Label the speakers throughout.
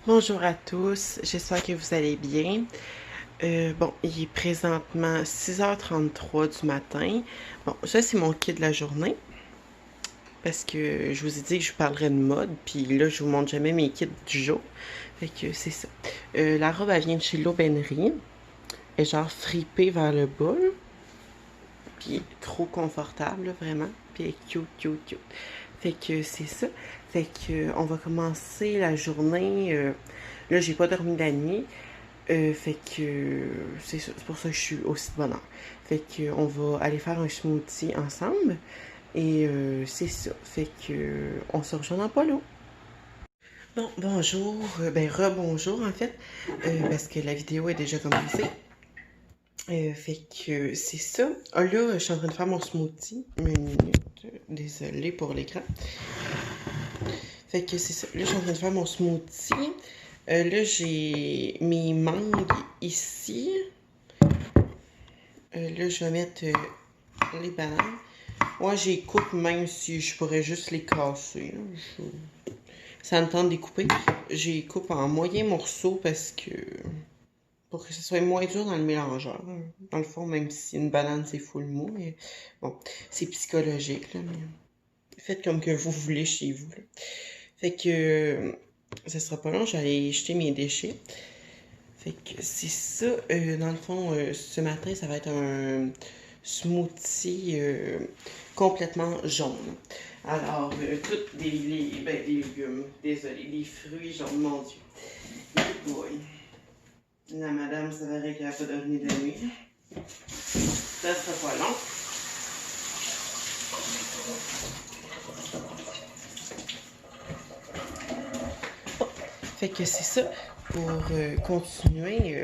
Speaker 1: Bonjour à tous, j'espère que vous allez bien. Bon, il est présentement 6h33 du matin. Bon, ça c'est mon kit de la journée parce que je vous ai dit que je vous parlerais de mode, puis là je vous montre jamais mes kits du jour. Fait que c'est ça. La robe elle vient de chez l'Aubainerie. Elle est genre fripée vers le bas, là. Puis trop confortable, là, vraiment. Puis elle est cute, cute, cute. Fait que c'est ça. Fait que on va commencer la journée. Là, j'ai pas dormi la nuit. Fait que c'est ça, c'est pour ça que je suis aussi de bonne heure. Fait que on va aller faire un smoothie ensemble. Et c'est ça. Fait que on se rejoint dans pas l'eau. Bon, bonjour, ben rebonjour en fait, parce que la vidéo est déjà commencée. Fait que c'est ça. Ah là, je suis en train de faire mon smoothie. Une minute, désolée pour l'écran. Fait que c'est ça. Là, je suis en train de faire mon smoothie. Là, j'ai mes mangues ici. Là, je vais mettre les bananes. Moi, j'y coupe même si je pourrais juste les casser. Ça me tente de les couper. J'y coupe en moyens morceaux parce que pour que ce soit moins dur dans le mélangeur. Dans le fond, même si une banane c'est full mou, mais bon, c'est psychologique là, mais faites comme que vous voulez chez vous, là. Fait que ça sera pas long, j'allais jeter mes déchets. Fait que c'est ça. Dans le fond, ce matin, ça va être un smoothie complètement jaune. Alors, toutes des légumes, désolé, des fruits jaunes, mon Dieu. Good boy. La madame, ça verrait qu'elle n'a pas dormi de la nuit. Ça sera pas long. Fait que c'est ça. Pour continuer,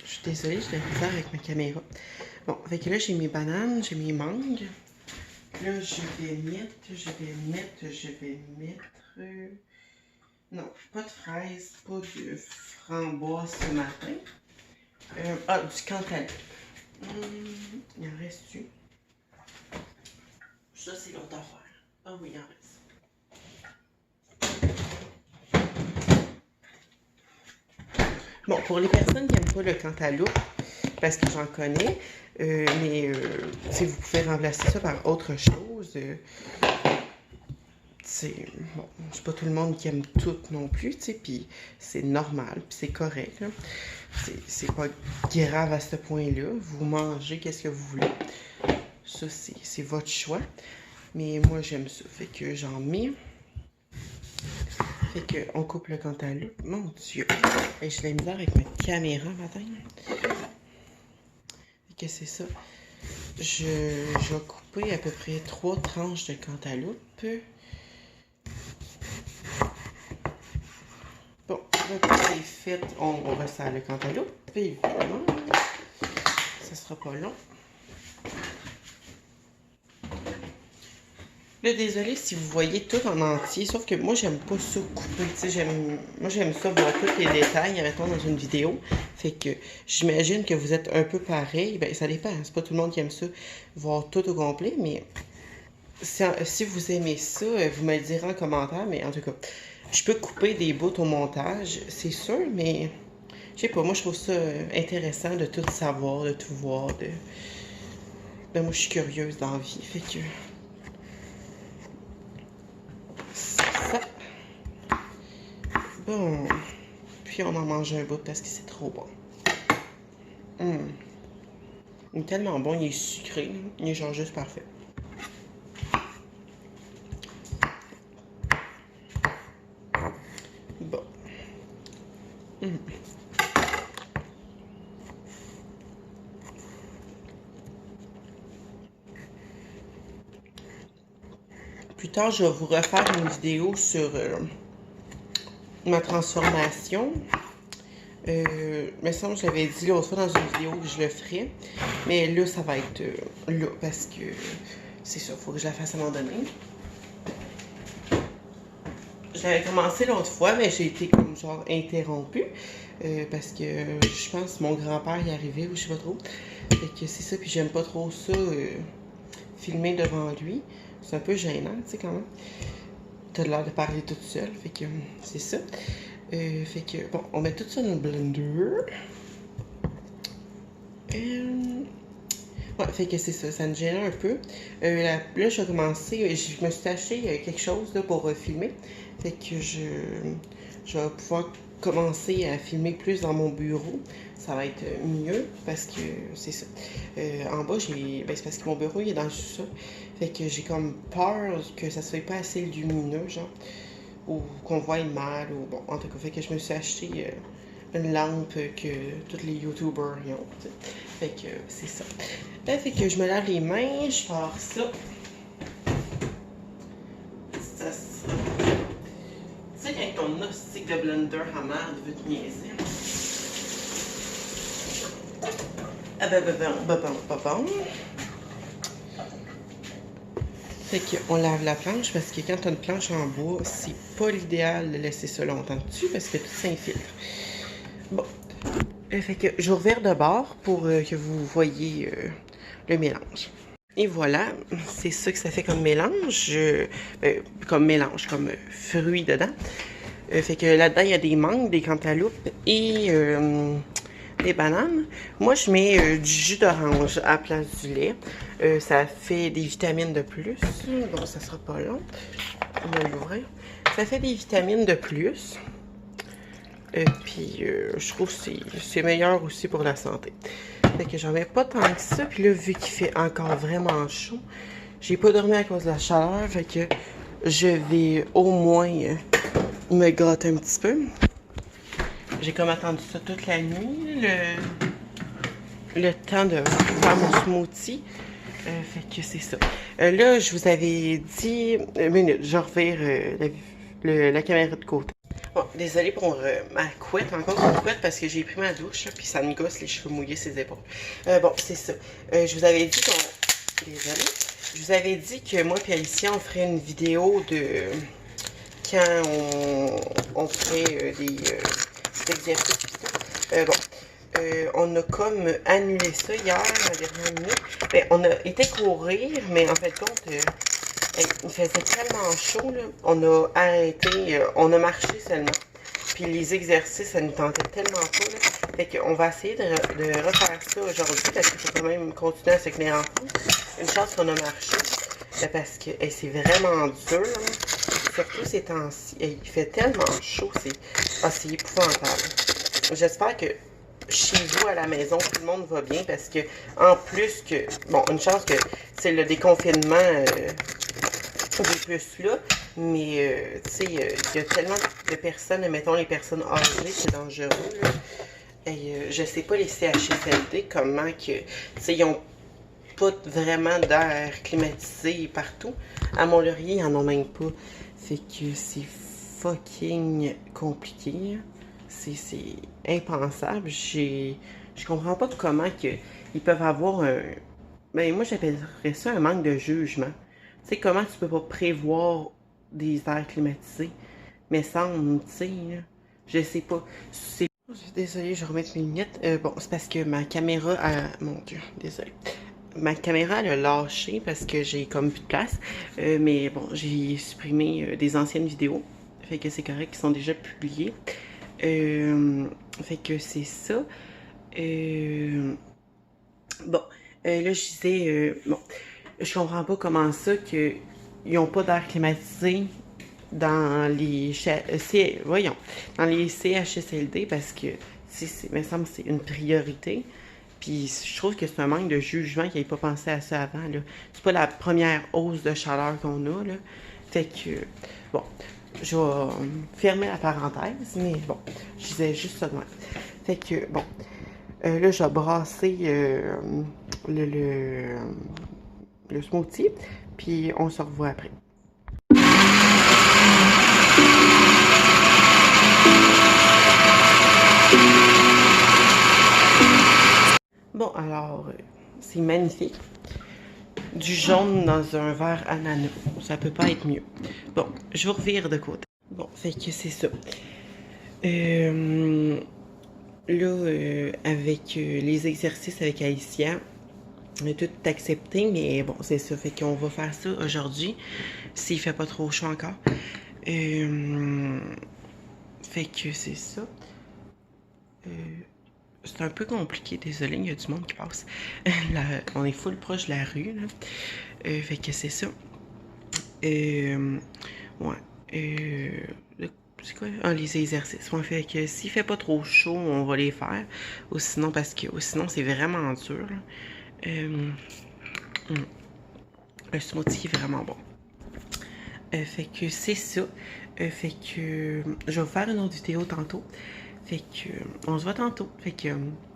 Speaker 1: je suis désolée, je l'ai bizarre avec ma caméra. Bon, fait que là, j'ai mes bananes, j'ai mes mangues. Là, je vais mettre... non, pas de fraises, pas de framboise ce matin. Du cantaloupe. Il en reste-tu? Ça, c'est l'autre affaire. Ah oui, il en reste. Bon, pour les personnes qui n'aiment pas le cantaloupe, parce que j'en connais, mais si vous pouvez remplacer ça par autre chose, c'est bon, c'est pas tout le monde qui aime tout non plus, tu sais, puis c'est normal, puis c'est correct, là. C'est pas grave à ce point-là. Vous mangez qu'est-ce que vous voulez. Ça, c'est votre choix. Mais moi, j'aime ça. Fait que j'en mets. Fait que on coupe le cantaloupe. Mon Dieu. Et j'ai de la misère avec ma caméra matin. Fait que c'est ça. Je vais couper à peu près 3 tranches de cantaloupe. Bon, là, c'est fait. On resserre le cantaloupe, évidemment. Ça sera pas long. Là, désolé si vous voyez tout en entier, sauf que moi, j'aime pas ça couper, tu sais, moi, j'aime ça voir tous les détails, mettons, dans une vidéo. Fait que j'imagine que vous êtes un peu pareil. Ben, ça dépend, c'est pas tout le monde qui aime ça, voir tout au complet, mais si vous aimez ça, vous me le direz en commentaire, mais en tout cas, je peux couper des bouts au montage, c'est sûr, mais je sais pas, moi, je trouve ça intéressant de tout savoir, de tout voir, Ben, moi, je suis curieuse dans la vie, fait que... Ça. Bon. Puis on en mange un bout parce que c'est trop bon. Il est tellement bon, il est sucré. Il est genre juste parfait. Bon. Plus tard, je vais vous refaire une vidéo sur ma transformation. Me semble que je l'avais dit l'autre fois dans une vidéo que je le ferais. Mais là, ça va être là parce que c'est ça, faut que je la fasse à un moment donné. J'avais commencé l'autre fois, mais j'ai été comme genre interrompue. Parce que je pense que mon grand-père y arrivait ou je sais pas trop. Fait que c'est ça, puis j'aime pas trop ça, filmer devant lui. C'est un peu gênant, tu sais, quand même. t'as l'air de parler toute seule, fait que c'est ça. Fait que, bon, on met tout ça dans le blender. Ouais, fait que c'est ça, ça me gênait un peu. Là, je vais commencer, je me suis acheté quelque chose là, pour filmer. Fait que je vais pouvoir commencer à filmer plus dans mon bureau. Ça va être mieux parce que c'est ça. En bas, ben, c'est parce que mon bureau il est dans le sous-sol. Fait que j'ai comme peur que ça soit pas assez lumineux, genre. Ou qu'on voie mal, ou bon, en tout cas, fait que je me suis acheté une lampe que tous les youtubers y ont, t'sais. Fait que c'est ça. Fait que je me lave les mains, je pars ça. Ça sera... Tu sais, quand ton hostique de blender à merde veut te niaiser. Ah ben, bon. Fait qu'on lave la planche parce que quand t'as une planche en bois, c'est pas l'idéal de laisser ça longtemps dessus parce que tout s'infiltre. Bon. Fait que je revers de bord pour que vous voyez le mélange. Et voilà, c'est ça que ça fait comme mélange. Comme fruits dedans. Fait que là-dedans, il y a des mangues, des cantaloupes et des bananes. Moi, je mets du jus d'orange à la place du lait. Ça fait des vitamines de plus. Bon, ça sera pas long. On va l'ouvrir. Ça fait des vitamines de plus. Puis, je trouve que c'est meilleur aussi pour la santé. Fait que j'en mets pas tant que ça. Puis là, vu qu'il fait encore vraiment chaud, j'ai pas dormi à cause de la chaleur. Fait que je vais au moins me gratter un petit peu. J'ai comme attendu ça toute la nuit, le temps de faire mon smoothie. Fait que c'est ça. Là, je vous avais dit... minute, je revire la caméra de côté. Bon, désolée pour ma couette, encore une couette, parce que j'ai pris ma douche, puis ça me gosse les cheveux mouillés, ses épaules. Bon, c'est ça. Je vous avais dit qu'on... Désolée. Je vous avais dit que moi et Alicia, on ferait une vidéo de... quand on ferait des exercices. On a comme annulé ça hier, à la dernière minute. Ben, on a été courir, mais en fait, compte, il faisait tellement chaud, là. On a arrêté, on a marché seulement. Puis les exercices, ça nous tentait tellement pas, là. Fait qu'on va essayer de refaire ça aujourd'hui, parce qu'il faut quand même continuer à se tenir en forme. Une chance qu'on a marché, parce que c'est vraiment dur, là. Surtout ces temps-ci. Il fait tellement chaud, c'est épouvantable. J'espère que chez vous, à la maison, tout le monde va bien parce que, en plus que, bon, une chance que c'est le déconfinement des plus là, mais, tu sais, il y a tellement de personnes, mettons les personnes âgées, c'est dangereux, là. Et je sais pas les CHSLD, comment que, tu sais, ils ont pas vraiment d'air climatisé partout. À Mont-Laurier, ils en ont même pas. Fait que c'est fucking compliqué. C'est impensable. Je comprends pas comment ils peuvent avoir un... Ben, moi, j'appellerais ça un manque de jugement. Tu sais, comment tu peux pas prévoir des airs climatisés? Mais semble, tu sais, je sais pas. Désolée, je remets mes lunettes. Bon, c'est parce que ma caméra a... Mon Dieu, désolée. Ma caméra, elle a lâché parce que j'ai comme plus de place. Mais bon, j'ai supprimé des anciennes vidéos. Fait que c'est correct, qui sont déjà publiées. Fait que c'est ça. Bon, là, je disais... bon, je comprends pas comment ça qu'ils n'ont pas d'air climatisé dans les voyons, dans les CHSLD parce que il me semble que c'est une priorité. Puis je trouve que c'est un manque de jugement qu'ils n'avaient pas pensé à ça avant. C'est pas la première hausse de chaleur qu'on a. Là. Fait que, bon, je vais fermer la parenthèse, mais bon, je disais juste ça de même. Fait que, bon, là, je vais brasser le smoothie, puis on se revoit après. Bon, alors, c'est magnifique. Du jaune dans un verre ananas. Ça peut pas être mieux. Bon, je vous revire de côté. Bon, fait que c'est ça. Là, avec les exercices avec Alicia, on a tout accepté, mais bon, c'est ça. Fait qu'on va faire ça aujourd'hui, s'il fait pas trop chaud encore. Fait que c'est ça. C'est un peu compliqué, désolé, il y a du monde qui passe. On est full proche de la rue, là. Fait que c'est ça. Ouais. C'est quoi? Ah, les exercices. Ouais, fait que s'il fait pas trop chaud, on va les faire. Ou sinon, parce que sinon, c'est vraiment dur, là. Le smoothie est vraiment bon. Fait que c'est ça. Fait que je vais vous faire une autre vidéo tantôt. Fait que on se voit tantôt. Fait que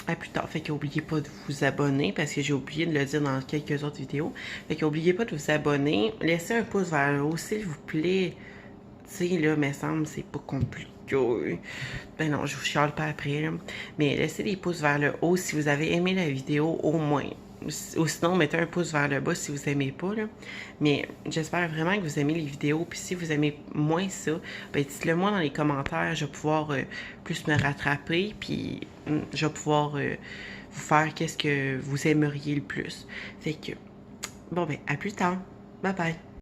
Speaker 1: à plus tard. Fait que n'oubliez pas de vous abonner parce que j'ai oublié de le dire dans quelques autres vidéos. Fait que n'oubliez pas de vous abonner. Laissez un pouce vers le haut, s'il vous plaît. Tu sais, là, me semble, c'est pas compliqué. Ben non, je vous chiale pas après, là. Mais laissez des pouces vers le haut si vous avez aimé la vidéo, au moins. Ou sinon, mettez un pouce vers le bas si vous aimez pas, là. Mais j'espère vraiment que vous aimez les vidéos. Puis si vous aimez moins ça, ben dites-le moi dans les commentaires. Je vais pouvoir plus me rattraper. Puis je vais pouvoir vous faire qu'est-ce que vous aimeriez le plus. Fait que, bon ben, à plus tard. Bye bye.